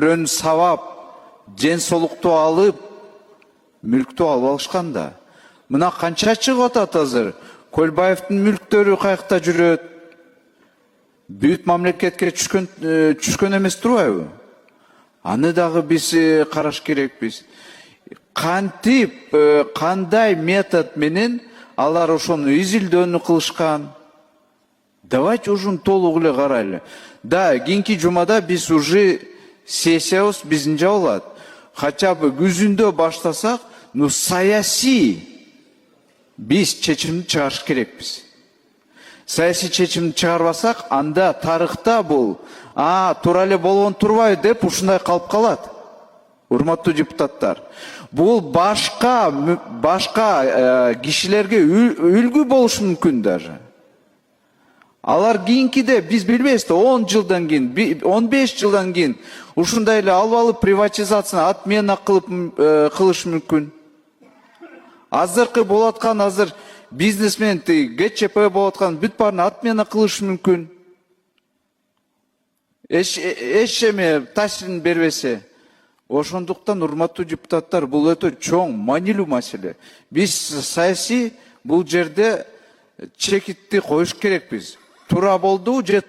бирөөнү сабап, ден соолукту алып, мүлктү алып алышканда. Мына канча чыгып атат азыр? Көлбаевдин мүлктөрү каякта жүрөт? Бүт мамлекетке түшкөн эмес турбайбы? Аны дагы биз караш керекпиз. Кантип, кандай метод менен алар ошону изилдөөнү кылышкан? Давайте ушуну толук эле карайлы. Да, кийинки жумада биз уже сессиябыз биздин жабылат. Хотя бы күзүндө баштасак, саясий биз чечимди чыгарыш керекпиз. Саясий чечимди чыгарбасак, анда тарыхта бул туура эле болгон турбайбы деп ушундай калып калат. Урматтуу депутаттар, бул башка кишилерге үлгү болушу мүмкүн даже. Алар кийинкиде биз билбейбиз да 10 жылдан кийин, 15 жылдан кийин ушундай эле алып приватизацияны отмена кылыш мүмкүн. Азыркы болуп аткан азыр бизнесмен ГЧП болуп аткан бүт баарын отмена кылыш мүмкүн. Эч эме таасирин бербесе. Ошондуктан урматтуу депутаттар, бул өтө чоң, маанилүү маселе. Биз саясий бул жерде чекитти коюш керекпиз. Тура болду же